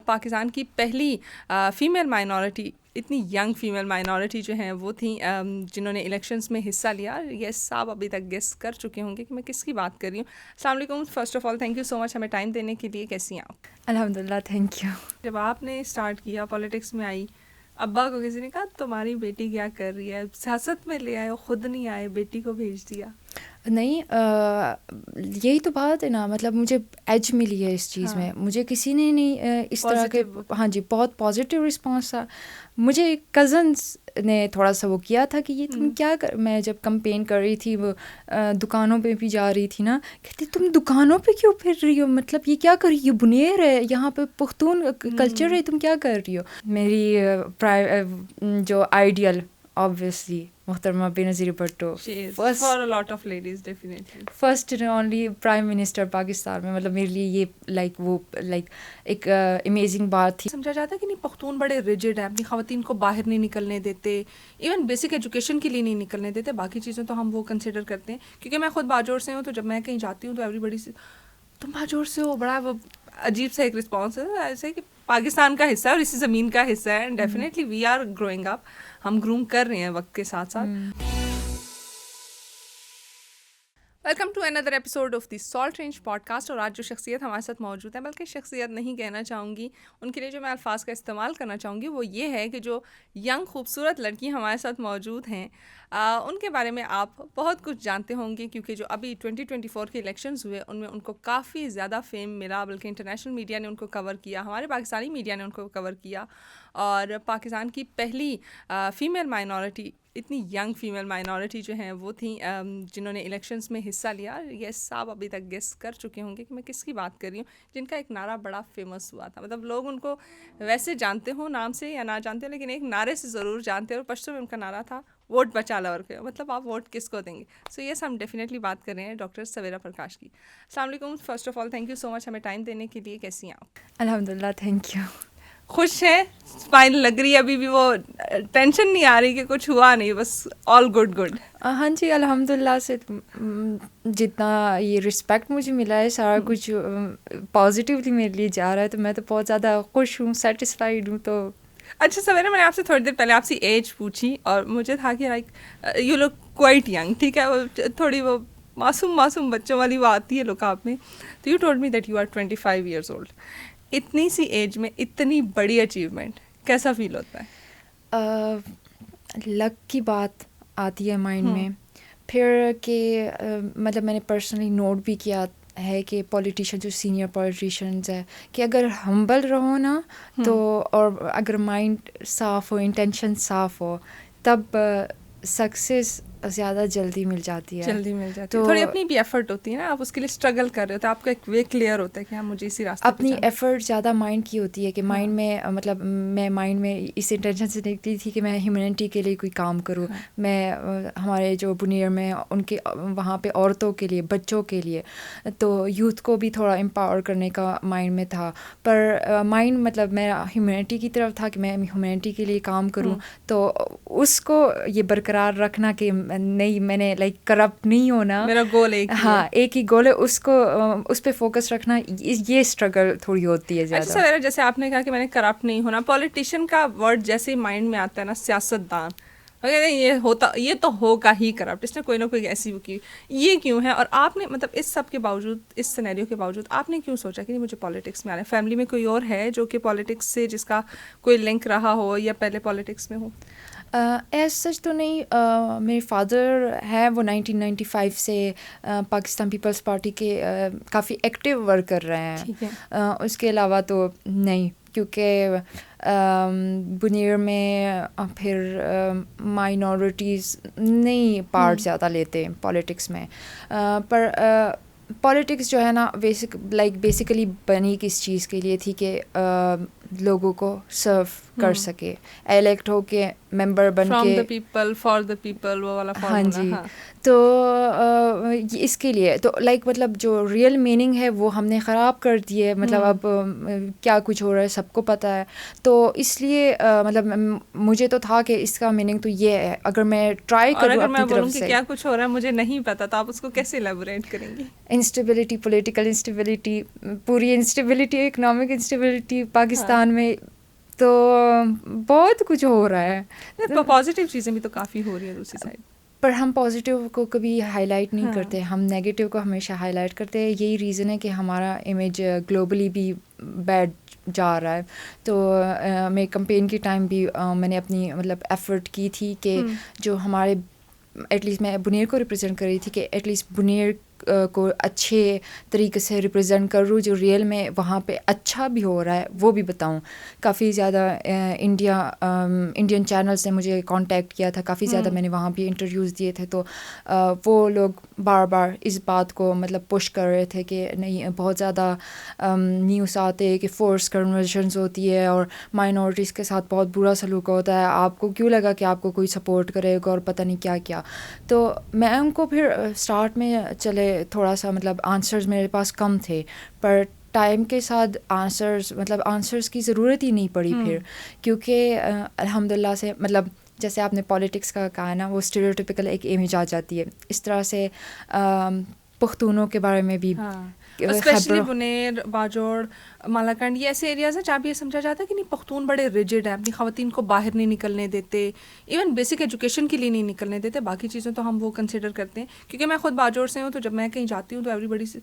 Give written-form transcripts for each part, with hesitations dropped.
پاکستان کی پہلی female minority, اتنی ینگ فیمیل مائنورٹی جو ہیں وہ تھیں جنہوں نے الیکشنز میں حصہ لیا. یس آپ ابھی تک گیس کر چکے ہوں گے کہ میں کس کی بات کر رہی ہوں. السلام علیکم. First of all thank you so much ہمیں ٹائم دینے کے لیے. کیسی ہیں آپ؟ الحمد للہ، تھینک یو. جب آپ نے اسٹارٹ کیا پالیٹکس میں آئی، ابا کو کسی نے کہا تمہاری بیٹی کیا کر رہی ہے، سیاست میں لے آئے، خود نہیں آئے، بیٹی کو بھیج دیا؟ نہیں، یہی تو بات ہے نا، مطلب مجھے ایج ملی ہے اس چیز میں. مجھے کسی نے نہیں اس طرح کے، ہاں جی، بہت پازیٹیو رسپانس تھا. مجھے کزنس نے تھوڑا سا وہ کیا تھا کہ یہ تم کیا کر، میں جب کمپین کر رہی تھی وہ دکانوں پہ بھی جا رہی تھی نا، کہتی تم دکانوں پہ کیوں پھر رہی ہو، مطلب یہ کیا کر رہی ہو، بنیر ہے یہاں پہ، پختون کلچر ہے، تم کیا کر رہی ہو. میری جو آئیڈیل آبویسلی محترمہ Benazir Bhutto, first and only prime minister Pakistan میں. مطلب میرے لیے یہ وہ ایک امیزنگ بات تھی. سمجھا جاتا ہے کہ نہیں پختون بڑے ریجڈ ہیں، اپنی خواتین کو باہر نہیں نکلنے دیتے، ایون بیسک ایجوکیشن کے لیے نہیں نکلنے دیتے. باقی چیزیں تو ہم وہ کنسیڈر کرتے ہیں. کیونکہ میں خود باجوڑ سے ہوں، تو جب میں کہیں جاتی ہوں تو ایوری بڈی سے تم باجوڑ سے ہو، بڑا وہ عجیب سا ایک رسپانس ہے، ایسے کہ پاکستان کا حصہ ہے اور اسی زمین کا حصہ ہے. And definitely we are growing up, ہم گروم کر رہے ہیں وقت کے ساتھ ساتھ. Welcome to another episode of the Salt Range podcast. اور آج جو شخصیت ہمارے ساتھ موجود ہے، بلکہ شخصیت نہیں کہنا چاہوں گی، ان کے لیے جو میں الفاظ کا استعمال کرنا چاہوں گی وہ یہ ہے کہ جو ینگ خوبصورت لڑکی ہمارے ساتھ موجود ہیں، ان کے بارے میں آپ بہت کچھ جانتے ہوں گے. کیونکہ جو ابھی 2024 کے الیکشنز ہوئے ان میں ان کو کافی زیادہ فیم ملا، بلکہ انٹرنیشنل میڈیا نے ان کو کور کیا، ہمارے پاکستانی میڈیا نے ان کو کور کیا. اور پاکستان کی پہلی فیمیل مائنورٹی، اتنی ینگ فیمیل مائنورٹی جو ہیں وہ تھیں جنہوں نے الیکشنز میں حصہ لیا. یس آپ ابھی تک گیس کر چکے ہوں گے کہ میں کس کی بات کر رہی ہوں، جن کا ایک نعرہ بڑا فیمس ہوا تھا. مطلب لوگ ان کو ویسے جانتے ہوں نام سے یا نہ جانتے ہوں، لیکن ایک نعرے سے ضرور جانتے ہیں. اور پشتو میں ان کا نعرہ تھا ووٹ بچا لور کے، مطلب آپ ووٹ کس کو دیں گے. سو یس ہم ڈیفینیٹلی بات کر رہے ہیں ڈاکٹر سویرا پرکاش کی. السلام علیکم. First of all thank you so much ہمیں ٹائم دینے کے لیے. کیسی ہیں آپ؟ الحمد للہ، تھینک یو. خوش ہیں؟ اسمائل لگ رہی ہے، ابھی بھی وہ ٹینشن نہیں آ رہی کہ کچھ ہوا نہیں، بس آل گڈ گڈ؟ ہاں جی، الحمد للہ سے جتنا یہ رسپیکٹ مجھے ملا ہے، سارا کچھ پازیٹیولی میرے لیے جا رہا ہے، تو میں تو بہت زیادہ خوش ہوں، سیٹسفائیڈ ہوں. تو اچھا سویرا، میں نے آپ سے تھوڑی دیر پہلے آپ سے ایج پوچھی اور مجھے تھا کہ like you look quite young, ٹھیک ہے، وہ تھوڑی وہ معصوم بچوں والی وہ آتی ہے لک آپ میں. تو you told me that you are 25 years old. اتنی سی ایج میں اتنی بڑی اچیومنٹ، کیسا فیل ہوتا ہے؟ لک کی بات آتی ہے مائنڈ میں. پھر کہ مطلب میں نے پرسنلی نوٹ بھی کیا ہے کہ پولیٹیشین جو سینئر پولیٹیشینز ہے، کہ اگر ہمبل رہو نا تو، اور اگر مائنڈ صاف ہو، انٹینشن صاف ہو، تب سکسیز زیادہ جلدی مل جاتی ہے. تو تھوڑی اپنی بھی ایفرٹ ہوتی ہے نا، آپ اس کے لیے اسٹرگل کر رہے ہوتے ہیں، آپ کا ایک وے کلیئر ہوتا ہے کہ ہاں مجھے اسی راستے پہ اپنی ایفرٹ زیادہ مائنڈ کی ہوتی ہے. کہ مائنڈ میں مطلب میں مائنڈ میں اس انٹینشن سے نکلی تھی کہ میں ہیومینٹی کے لیے کوئی کام کروں. میں ہمارے جو بنیر میں ان کے وہاں پہ عورتوں کے لیے، بچوں کے لیے، تو یوتھ کو بھی تھوڑا امپاور کرنے کا مائنڈ میں تھا. پر مائنڈ مطلب میرا ہیومینٹی کی طرف تھا کہ میں ہیومینٹی کے لیے کام کروں. تو اس کو یہ برقرار رکھنا کہ نہیں، میں نے لائک کرپٹ نہیں ہونا، میرا گول ایک ایک ہی گول ہے، اس کو اس پہ فوکس رکھنا، یہ اسٹرگل تھوڑی ہوتی ہے زیادہ. اچھا سویرا، جیسے آپ نے کہا کہ میں نے کرپٹ نہیں ہونا، پولیٹیشین کا ورڈ جیسے مائنڈ میں آتا ہے نا، سیاست دان، یہ تو ہوگا ہی کرپٹ، اس نے کوئی نہ کوئی ایسی وہ کی، یہ کیوں ہے؟ اور آپ نے مطلب اس سب کے باوجود، اس سینیریو کے باوجود آپ نے کیوں سوچا کہ نہیں مجھے پالیٹکس میں آنا ہے؟ فیملی میں کوئی اور ہے جو کہ پالیٹکس سے جس کا کوئی لنک رہا ہو یا پہلے پالیٹکس میں ہو؟ ایز سچ تو نہیں. میرے فادر ہے، وہ 1995 سے پاکستان پیپلز پارٹی کے کافی ایکٹیو ورک کر رہے ہیں. اس کے علاوہ تو نہیں، کیونکہ بنیر میں پھر مائنورٹیز نہیں پارٹ زیادہ لیتے پالیٹکس میں. پر پالیٹکس جو ہے نا بیسیکلی بنی کس چیز کے لیے تھی کہ لوگوں کو سرو کر سکے، الیکٹ ہو کے ممبر بن کے، from the people for the people, وہ والا فارمولا. ہاں جی. تو اس کے لیے تو لائک مطلب جو ریئل میننگ ہے وہ ہم نے خراب کر دی ہے. مطلب اب کیا کچھ ہو رہا ہے سب کو پتہ ہے. تو اس لیے مطلب مجھے تو تھا کہ اس کا میننگ تو یہ ہے. اگر میں ٹرائی کروں اپنی طرف سے کیا کچھ ہو رہا ہے مجھے نہیں پتا تو آپ اس کو کیسے ایلیبوریٹ کریں گے؟ انسٹیبلٹی, پولیٹیکل انسٹیبلٹی, پوری انسٹیبلٹی, اکنامک انسٹیبلٹی پاکستان میں, تو بہت کچھ ہو رہا ہے. پازیٹیو چیزیں بھی تو کافی ہو رہی ہیں دوسری سائڈ, پر ہم پازیٹیو کو کبھی ہائی لائٹ نہیں کرتے, ہم نیگیٹیو کو ہمیشہ ہائی لائٹ کرتے ہیں. یہی ریزن ہے کہ ہمارا امیج گلوبلی بھی بیڈ جا رہا ہے. تو میں کمپین کی ٹائم بھی میں نے اپنی مطلب ایفرٹ کی تھی کہ جو ہمارے ایٹ لیسٹ میں بنیر کو ریپرزینٹ کر رہی تھی کہ ایٹ لیسٹ بنیر کو اچھے طریقے سے ریپرزینٹ کروں, جو ریئل میں وہاں پہ اچھا بھی ہو رہا ہے وہ بھی بتاؤں. کافی زیادہ انڈین چینلز نے مجھے کانٹیکٹ کیا تھا, کافی زیادہ میں نے وہاں بھی انٹرویوز دیے تھے. تو وہ لوگ بار بار اس بات کو مطلب پش کر رہے تھے کہ نہیں, بہت زیادہ نیوز آتے کہ فورس کنورژنز ہوتی ہے اور مائنورٹیز کے ساتھ بہت برا سلوک ہوتا ہے, آپ کو کیوں لگا کہ آپ کو کوئی سپورٹ کرے گا اور پتہ نہیں کیا کیا. تو میں ان کو پھر اسٹارٹ میں چلے تھوڑا سا مطلب آنسرز میرے پاس کم تھے, پر ٹائم کے ساتھ آنسرز کی ضرورت ہی نہیں پڑی پھر, کیونکہ الحمدللہ سے مطلب جیسے آپ نے پالیٹکس کا کہا نا, وہ اسٹیریوٹیپیکل ایک امیج آ جاتی ہے. اس طرح سے پختونوں کے بارے میں بھی, اسپیشلی بنیر, باجوڑ, مالاکنڈ, یہ ایسے ایریاز ہیں جہاں بھی یہ سمجھا جاتا ہے کہ نہیں پختون بڑے ریجڈ ہیں, اپنی خواتین کو باہر نہیں نکلنے دیتے, ایون بیسک ایجوکیشن کے لیے نہیں نکلنے دیتے. باقی چیزیں تو ہم وہ کنسیڈر کرتے ہیں, کیونکہ میں خود باجوڑ سے ہوں, تو جب میں کہیں جاتی ہوں تو ایوری بڈی سے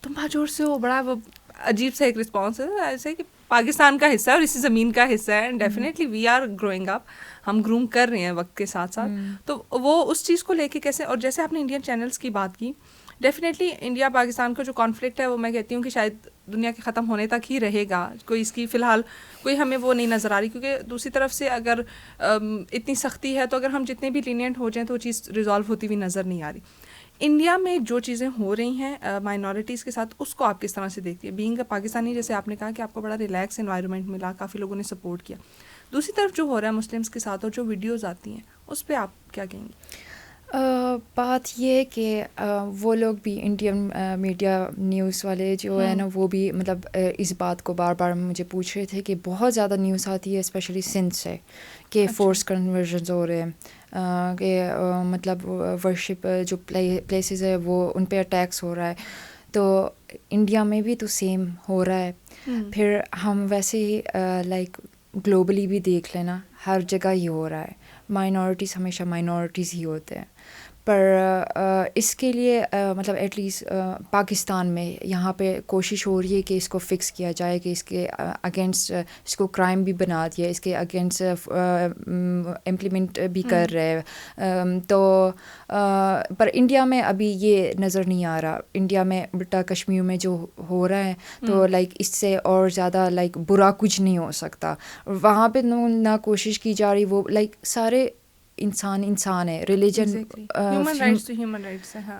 تم باجوڑ سے ہو, بڑا وہ عجیب سا ایک رسپانس ہے, ایسے کہ پاکستان کا حصہ ہے اور اسی زمین کا حصہ ہے. And definitely we are growing up, ہم گروم کر رہے ہیں وقت کے ساتھ ساتھ. تو وہ اس چیز کو لے کے کیسے, اور جیسے آپ نے انڈین چینلس کی بات کی, ڈیفینیٹلی انڈیا پاکستان کا جو کانفلکٹ ہے وہ میں کہتی ہوں کہ شاید دنیا کے ختم ہونے تک ہی رہے گا. کوئی اس کی فی الحال کوئی ہمیں وہ نہیں نظر آ رہی, کیونکہ دوسری طرف سے اگر اتنی سختی ہے تو اگر ہم جتنے بھی لینینٹ ہو جائیں تو وہ چیز ریزالو ہوتی ہوئی نظر نہیں آ رہی. انڈیا میں جو چیزیں ہو رہی ہیں مائنورٹیز کے ساتھ, اس کو آپ کس طرح سے دیکھتی ہے؟ بینگ اے پاکستانی, جیسے آپ نے کہا کہ آپ کو بڑا ریلیکس انوائرمنٹ ملا, کافی لوگوں نے سپورٹ کیا. دوسری طرف جو ہو رہا ہے مسلمس کے ساتھ اور جو ویڈیوز آتی ہیں, اس پہ آپ کیا کہیں گے؟ بات یہ ہے کہ وہ لوگ بھی انڈین میڈیا نیوز والے جو ہے نا, وہ بھی مطلب اس بات کو بار بار مجھے پوچھ رہے تھے کہ بہت زیادہ نیوز آتی ہے اسپیشلی سندھ سے کہ فورس کنورژنز ہو رہے ہیں, کہ مطلب ورشپ جو پلیسز ہے وہ ان پہ اٹیکس ہو رہا ہے. تو انڈیا میں بھی تو سیم ہو رہا ہے. پھر ہم ویسے ہی لائک گلوبلی بھی دیکھ لینا, ہر جگہ ہی ہو رہا ہے. مائنورٹیز ہمیشہ مائنورٹیز ہی ہوتے ہیں, پر اس کے لیے مطلب ایٹ لیسٹ پاکستان میں یہاں پہ کوشش ہو رہی ہے کہ اس کو فکس کیا جائے, کہ اس کے اگینسٹ اس کو کرائم بھی بنا دیا, اس کے اگینسٹ امپلیمنٹ بھی کر رہے ہیں. تو پر انڈیا میں ابھی یہ نظر نہیں آ رہا. انڈیا میں الٹا کشمیر میں جو ہو رہا ہے تو لائک اس سے اور زیادہ لائک برا کچھ نہیں ہو سکتا. وہاں پہ نہ کوشش کی جا رہی, وہ لائک سارے انسان ہے. ریلیجن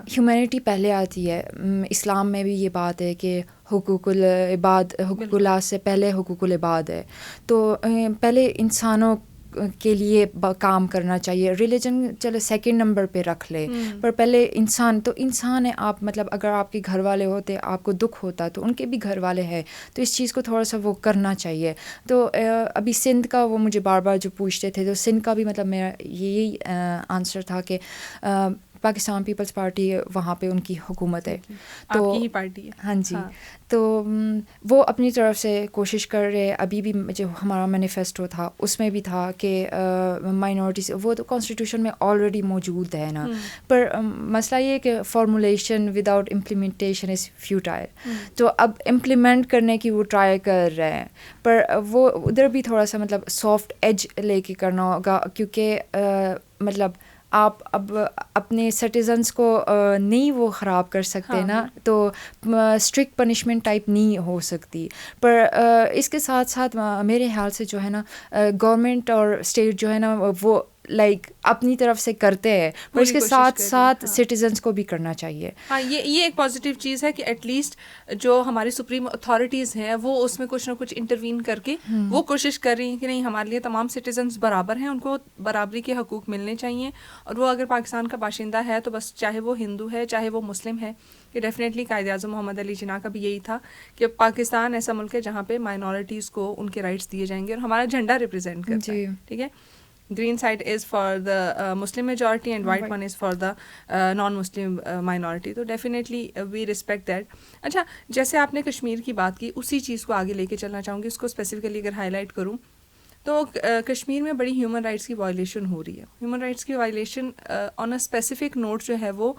ہیومینٹی پہلے آتی ہے. اسلام میں بھی یہ بات ہے کہ حقوق العباد, حقوق اللہ سے پہلے حقوق العباد ہے. تو پہلے انسانوں کے لیے کام کرنا چاہیے. ریلیجن چلے سیکنڈ نمبر پہ رکھ لے, پر پہلے انسان تو انسان ہے. آپ مطلب اگر آپ کے گھر والے ہوتے, آپ کو دکھ ہوتا, تو ان کے بھی گھر والے ہیں, تو اس چیز کو تھوڑا سا وہ کرنا چاہیے. تو ابھی سندھ کا وہ مجھے بار بار جو پوچھتے تھے, تو سندھ کا بھی مطلب میرا یہی آنسر تھا کہ پاکستان پیپلز پارٹی وہاں پہ ان کی حکومت ہے, تو آپ کی ہی پارٹی ہے. ہاں جی. تو وہ اپنی طرف سے کوشش کر رہے. ابھی بھی جو ہمارا مینیفیسٹو تھا اس میں بھی تھا کہ مائنورٹیز, وہ تو کانسٹیٹیوشن میں آلریڈی موجود ہے نا, پر مسئلہ یہ ہے کہ formulation without implementation is futile. تو اب امپلیمنٹ کرنے کی وہ ٹرائی کر رہے ہیں, پر وہ ادھر بھی تھوڑا سا مطلب سافٹ ایج لے کے کرنا ہوگا, کیونکہ مطلب آپ اب اپنے سٹیزنس کو نہیں وہ خراب کر سکتے نا, تو اسٹرکٹ پنشمنٹ ٹائپ نہیں ہو سکتی. پر اس کے ساتھ ساتھ میرے خیال سے جو ہے نا گورنمنٹ اور اسٹیٹ جو ہے نا وہ لائک اپنی طرف سے کرتے ہیں پر اس کے ساتھ ساتھ سٹیزنس کو بھی کرنا چاہیے. ہاں یہ ایک پازیٹیو چیز ہے کہ ایٹ لیسٹ جو ہماری سپریم اتھارٹیز ہیں وہ اس میں کچھ نہ کچھ انٹروین کر کے وہ کوشش کر رہی ہیں کہ نہیں ہمارے لیے تمام سٹیزنس برابر ہیں, ان کو برابری کے حقوق ملنے چاہیے, اور وہ اگر پاکستان کا باشندہ ہے تو بس چاہے وہ ہندو ہے چاہے وہ مسلم ہے. کہ ڈیفینیٹلی قائد اعظم محمد علی جناح کا بھی یہی تھا کہ پاکستان ایسا ملک ہے جہاں پہ مائنورٹیز کو ان کے رائٹس دیے جائیں گے, اور ہمارا جھنڈا ریپرزینٹ کرتا ہے. ٹھیک ہے, green side is for the Muslim majority and white one is for the non-Muslim minority. تو definitely we respect that. اچھا, جیسے آپ نے کشمیر کی بات کی اسی چیز کو آگے لے کے چلنا چاہوں گی, اس کو اسپیسیفکلی اگر ہائی لائٹ کروں تو کشمیر میں بڑی ہیومن رائٹس کی وائلیشن ہو رہی ہے. ہیومن رائٹس کی violation on a specific note جو ہے وہ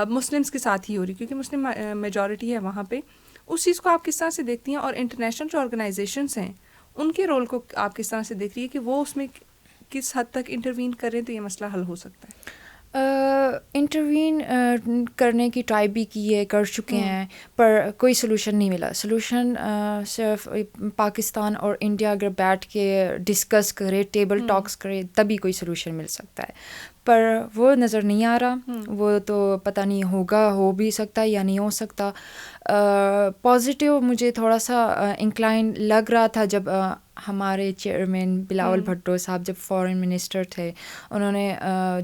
مسلمس کے ساتھ ہی ہو رہی ہے, کیونکہ مسلم میجورٹی ہے وہاں پہ. اس چیز کو آپ کس طرح سے دیکھتی ہیں, اور انٹرنیشنل جو آرگنائزیشنس ہیں ان کے رول کو آپ کس طرح سے دیکھ رہی ہے کہ وہ اس میں کس حد تک انٹروین کریں تو یہ مسئلہ حل ہو سکتا ہے؟ انٹروین کرنے کی ٹرائی بھی کی ہے, کر چکے ہیں, پر کوئی سلوشن نہیں ملا. سلوشن صرف پاکستان اور انڈیا اگر بیٹھ کے ڈسکس کرے, ٹیبل ٹاکس کرے, تبھی کوئی سلوشن مل سکتا ہے, پر وہ نظر نہیں آ رہا. وہ تو پتہ نہیں ہوگا, ہو بھی سکتا ہے یا نہیں ہو سکتا. پازیٹیو مجھے تھوڑا سا انکلائن لگ رہا تھا جب ہمارے چیئرمین بلاول بھٹو صاحب جب فارن منسٹر تھے, انہوں نے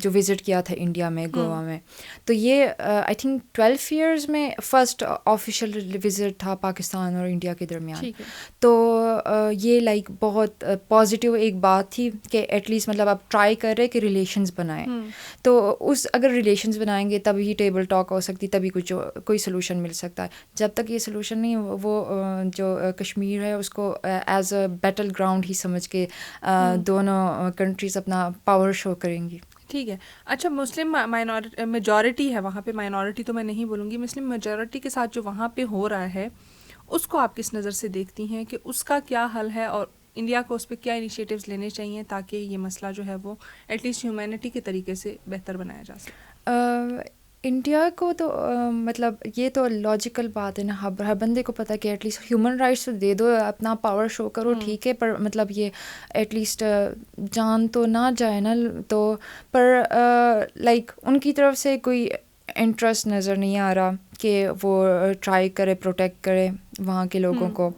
جو وزٹ کیا تھا انڈیا میں, گوا میں, تو یہ آئی تھنک 12 ایئرز میں فرسٹ آفیشیل وزٹ تھا پاکستان اور انڈیا کے درمیان. تو یہ لائک بہت پازیٹیو ایک بات تھی کہ ایٹ لیسٹ مطلب آپ ٹرائی کر رہے کہ ریلیشنز بنائیں. تو اس اگر ریلیشنز بنائیں گے تبھی ٹیبل ٹاک ہو سکتی, تبھی کچھ کوئی سلوشن مل سکتا ہے. جب تک یہ سلوشن نہیں, وہ جو کشمیر ہے اس کو ایز اے بیٹل گراؤنڈ ہی سمجھ کے دونوں کنٹریز اپنا پاور شو کریں گی. ٹھیک ہے. اچھا, مسلم میجورٹی ہے وہاں پہ, مائنورٹی تو میں نہیں بولوں گی, مسلم میجورٹی کے ساتھ جو وہاں پہ ہو رہا ہے اس کو آپ کس نظر سے دیکھتی ہیں کہ اس کا کیا حل ہے, اور انڈیا کو اس پہ کیا انیشیٹیوز لینے چاہیے تاکہ یہ مسئلہ جو ہے وہ ایٹ لیسٹ ہیومینٹی کے طریقے سے بہتر بنایا جا سکے؟ انڈیا کو تو مطلب یہ تو لاجیکل بات ہے نا, ہر بندے کو پتہ کہ ایٹ لیسٹ ہیومن رائٹس تو دے دو, اپنا پاور شو کرو, ٹھیک ہے, پر مطلب یہ ایٹ لیسٹ جان تو نہ جائے نا. تو پر لائک ان کی طرف سے کوئی انٹرسٹ نظر نہیں آ رہا کہ وہ ٹرائی کرے پروٹیکٹ کرے وہاں کے لوگوں کو.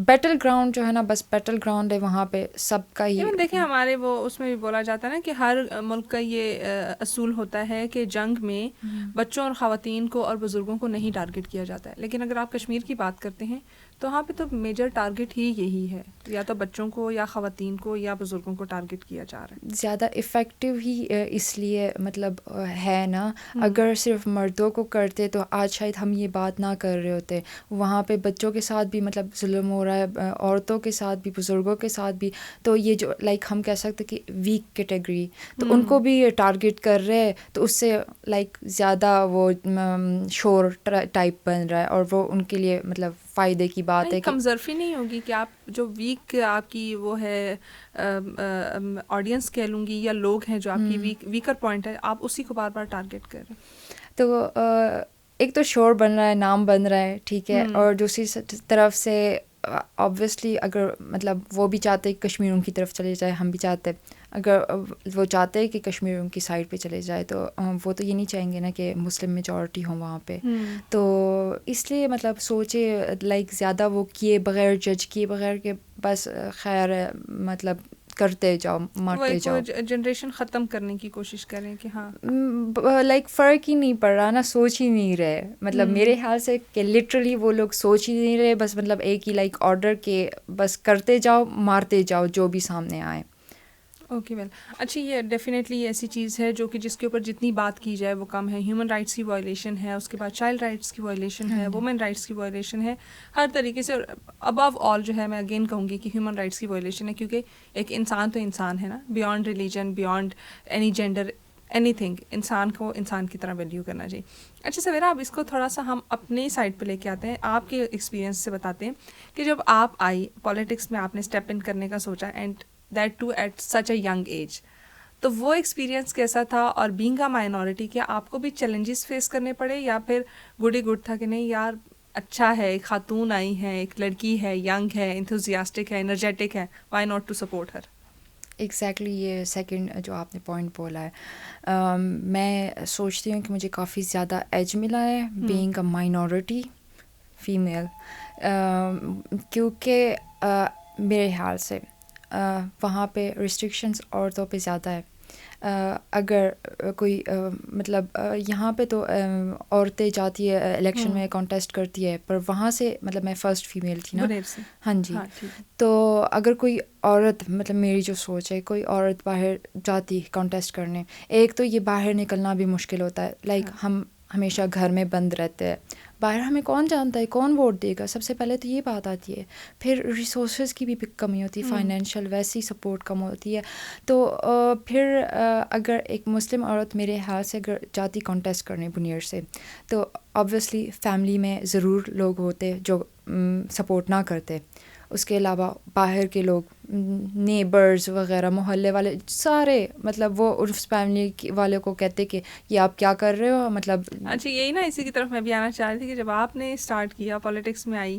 بیٹل گراؤنڈ جو ہے نا, بس بیٹل گراؤنڈ ہے وہاں پہ سب کا ہی. دیکھیں ہمارے وہ اس میں بھی بولا جاتا ہے نا کہ ہر ملک کا یہ اصول ہوتا ہے کہ جنگ میں بچوں اور خواتین کو اور بزرگوں کو نہیں ٹارگٹ کیا جاتا ہے, لیکن اگر آپ کشمیر کی بات کرتے ہیں تو وہاں پہ تو میجر ٹارگٹ ہی یہی ہے, یا تو بچوں کو یا خواتین کو یا بزرگوں کو ٹارگٹ کیا جا رہا ہے. زیادہ افیکٹو ہی اس لیے مطلب ہے نا, اگر صرف مردوں کو کرتے تو آج شاید ہم یہ بات نہ کر رہے ہوتے. وہاں پہ بچوں کے ساتھ بھی مطلب ظلم ہو رہا ہے, عورتوں کے ساتھ بھی, بزرگوں کے ساتھ بھی. تو یہ جو لائک ہم کہہ سکتے کہ ویک کیٹیگری, تو ان کو بھی ٹارگٹ کر رہے, تو اس سے لائک زیادہ وہ شور ٹائپ بن رہا ہے, اور وہ ان کے لیے مطلب فائدے کی بات ہے. کمزرفی نہیں ہوگی کہ آپ جو ویک آپ کی وہ ہے آڈینس کہہ لوں گی, یا لوگ ہیں جو آپ کی ویکر پوائنٹ ہے, آپ اسی کو بار بار ٹارگٹ کر رہے ہیں. تو ایک تو شور بن رہا ہے, نام بن رہا ہے, ٹھیک ہے, اور دوسری طرف سے آبویسلی اگر مطلب وہ بھی چاہتے کہ کشمیر ان کی طرف چلے جائے, ہم بھی چاہتے, اگر وہ چاہتے کہ کشمیر ان کی سائڈ پہ چلے جائے تو وہ تو یہ نہیں چاہیں گے نا کہ مسلم میجورٹی ہوں وہاں پہ. تو اس لیے مطلب سوچے لائک زیادہ وہ کیے بغیر, جج کیے بغیر کہ بس خیر ہے مطلب کرتے جاؤ, مارتے جاؤ, جنریشن ختم کرنے کی کوشش کریں کہ ہاں لائک فرق ہی نہیں پڑ رہا نا, سوچ ہی نہیں رہے. مطلب میرے خیال سے کہ لٹرلی وہ لوگ سوچ ہی نہیں رہے, بس مطلب ایک ہی لائک آرڈر کے بس کرتے جاؤ, مارتے جاؤ جو بھی سامنے آئے. اوکے ویل, اچھا, یہ ڈیفینیٹلی ایسی چیز ہے جو کہ جس کے اوپر جتنی بات کی جائے وہ کم ہے. ہیومن رائٹس کی وائلیشن ہے, اس کے بعد چائلڈ رائٹس کی وائلیشن ہے, وومن رائٹس کی وائلیشن ہے, ہر طریقے سے. اور ابو آل جو ہے میں اگین کہوں گی کہ ہیومن رائٹس کی وائلیشن ہے, کیونکہ ایک انسان تو انسان ہے نا, beyond religion, beyond any gender, any thing, انسان کو انسان کی طرح ویلیو کرنا چاہیے. اچھا سویرا, اب اس کو تھوڑا سا ہم اپنی سائڈ پہ لے کے آتے ہیں, آپ کے ایکسپیرینس سے بتاتے ہیں کہ جب آپ آئی پالیٹکس میں, آپ نے اسٹیپ ان کرنے کا سوچا, and that too at such a young age, تو وہ ایکسپیرینس کیسا تھا؟ اور بینگ اے مائنورٹی کیا آپ کو بھی چیلنجز فیس کرنے پڑے, یا پھر گڈ ہی گڈ تھا کہ نہیں یار اچھا ہے, ایک خاتون آئی ہے, ایک لڑکی ہے, ینگ ہے, انتھوزیاسٹک ہے, انرجیٹک ہے, why not to support her? Exactly یہ سیکنڈ جو آپ نے پوائنٹ بولا ہے، میں سوچتی ہوں کہ مجھے کافی زیادہ ایج ملا ہے بینگ اے مائنورٹی فیمیل، کیونکہ میرے خیال سے وہاں پہ ریسٹرکشنس عورتوں پہ زیادہ ہے. اگر کوئی مطلب یہاں پہ تو عورتیں جاتی ہے الیکشن میں کانٹیسٹ کرتی ہے، پر وہاں سے مطلب میں فرسٹ فیمیل تھی نا. ہاں جی. تو اگر کوئی عورت مطلب میری جو سوچ ہے، کوئی عورت باہر جاتی کانٹیسٹ کرنے، ایک تو یہ باہر نکلنا بھی مشکل ہوتا ہے، لائک ہم ہمیشہ گھر میں بند رہتے ہیں، باہر ہمیں کون جانتا ہے، کون ووٹ دے گا، سب سے پہلے تو یہ بات آتی ہے. پھر ریسورسز کی بھی کمی ہوتی ہے، فائنینشیل ویسی سپورٹ کم ہوتی ہے. تو پھر اگر ایک مسلم عورت میرے خیال سے اگر جاتی کانٹیسٹ کرنے بنیر سے، تو آبویسلی فیملی میں ضرور لوگ ہوتے جو سپورٹ نہ کرتے. اس کے علاوہ باہر کے لوگ، نیبرز وغیرہ، محلے والے سارے، مطلب وہ اس فیملی والے کو کہتے کہ یہ آپ کیا کر رہے ہو، مطلب. اچھا یہی نا، اسی کی طرف میں بھی آنا چاہ رہی تھی کہ جب آپ نے اسٹارٹ کیا پالیٹکس میں آئی،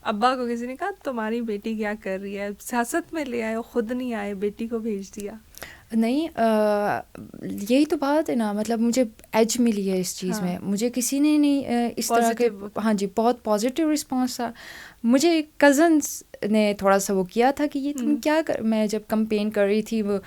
ابا کو کسی نے کہا تمہاری بیٹی کیا کر رہی ہے، سیاست میں لے آئے، خود نہیں آئے، بیٹی کو بھیج دیا؟ نہیں، یہی تو بات ہے نا، مطلب مجھے ایج ملی ہے اس چیز میں، مجھے کسی نے نہیں اس طرح کے، ہاں جی، بہت پازیٹیو رسپانس تھا. مجھے کزنس نے تھوڑا سا وہ کیا تھا کہ یہ تم کیا کر، میں جب کمپین کر رہی تھی، وہ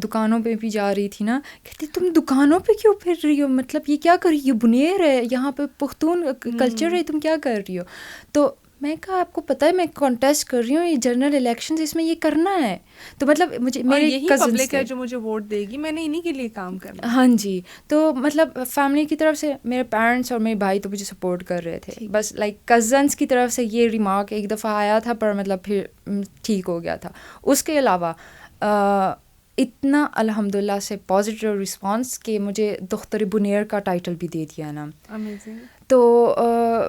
دکانوں پہ بھی جا رہی تھی نا، کہتی تم دکانوں پہ کیوں پھر رہی ہو، مطلب یہ کیا کر رہی ہو، بنیر ہے یہاں پہ، پختون کلچر ہے، تم کیا کر رہی ہو. تو میں کہا آپ کو پتہ ہے میں کانٹیسٹ کر رہی ہوں، یہ جنرل الیکشنز، اس میں یہ کرنا ہے. تو مطلب مجھے میرے یہی پبلک ہے جو مجھے ووٹ دے گی، میں نے انہی کے لیے کام کرنا. ہاں جی. تو مطلب فیملی کی طرف سے میرے پیرنٹس اور میرے بھائی تو مجھے سپورٹ کر رہے تھے، بس لائک کزنس کی طرف سے یہ ریمارک ایک دفعہ آیا تھا، پر مطلب پھر ٹھیک ہو گیا تھا. اس کے علاوہ اتنا الحمدللہ سے پازیٹیو رسپانس کہ مجھے دختر بنیر کا ٹائٹل بھی دے دیا نا. امیزنگ. تو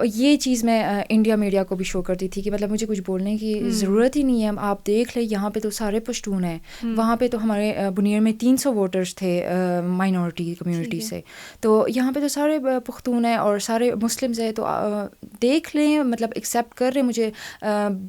یہ چیز میں انڈیا میڈیا کو بھی شو کرتی تھی کہ مطلب مجھے کچھ بولنے کی ضرورت ہی نہیں ہے. آپ دیکھ لیں یہاں پہ تو سارے پشتون ہیں، وہاں پہ تو ہمارے بنیر میں 300 ووٹرز تھے مائنورٹی کمیونٹی سے، تو یہاں پہ تو سارے پختون ہیں اور سارے مسلمز ہیں. تو دیکھ لیں، مطلب ایکسیپٹ کر رہے، مجھے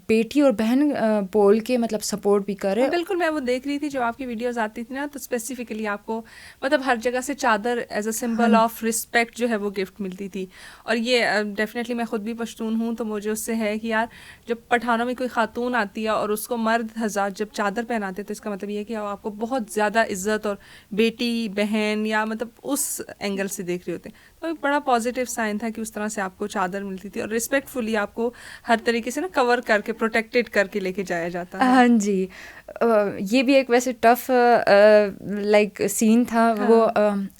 بیٹی اور بہن بول کے مطلب سپورٹ بھی کر رہے. بالکل، میں وہ دیکھ رہی تھی جو آپ کی ویڈیوز آتی تھی نا، تو اسپیسیفکلی آپ کو مطلب ہر جگہ سے چادر as a symbol of respect جو ہے وہ گفٹ ملتی تھی. اور یہ ڈیفینیٹلی میں خود بھی پشتون ہوں، تو مجھے اس سے ہے کہ یار جب پٹھانوں میں کوئی خاتون آتی ہے اور اس کو مرد حضرات جب چادر پہناتے تو اس کا مطلب یہ ہے کہ آپ کو بہت زیادہ عزت اور بیٹی بہن یا مطلب اس اینگل سے دیکھ رہے ہوتے ہیں. تو ایک بڑا پازیٹیو سائن تھا کہ اس طرح سے آپ کو چادر ملتی تھی اور ریسپیکٹفلی آپ کو ہر طریقے سے نا کور کر کے پروٹیکٹیڈ کر کے لے کے جایا جاتا ہے. ہاں جی. یہ بھی ایک ویسے ٹف لائک سین تھا. وہ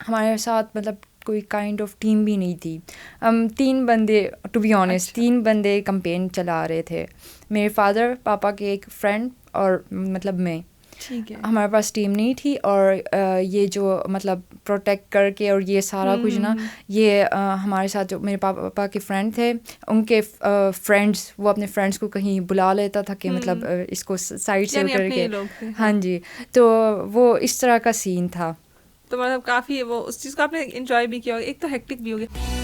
ہمارے ساتھ مطلب کوئی کائنڈ آف ٹیم بھی نہیں تھی. ہم 3 بندے، ٹو بی آنیسٹ 3 بندے کمپین چلا رہے تھے، میرے فادر، پاپا کے ایک فرینڈ اور مطلب میں. ٹھیک ہے. ہمارے پاس ٹیم نہیں تھی، اور یہ جو مطلب پروٹیکٹ کر کے اور یہ سارا کچھ نا، یہ ہمارے ساتھ جو میرے پاپا کے فرینڈ تھے، ان کے فرینڈس، وہ اپنے فرینڈس کو کہیں بلا لیتا تھا کہ مطلب اس کو سائڈ سے کر کے. ہاں جی. تو وہ اس طرح کا سین تھا. تو مطلب کافی وہ اس چیز کو آپ نے انجوائے بھی کیا ہوگا. ایک تو ہیکٹک بھی ہو گیا.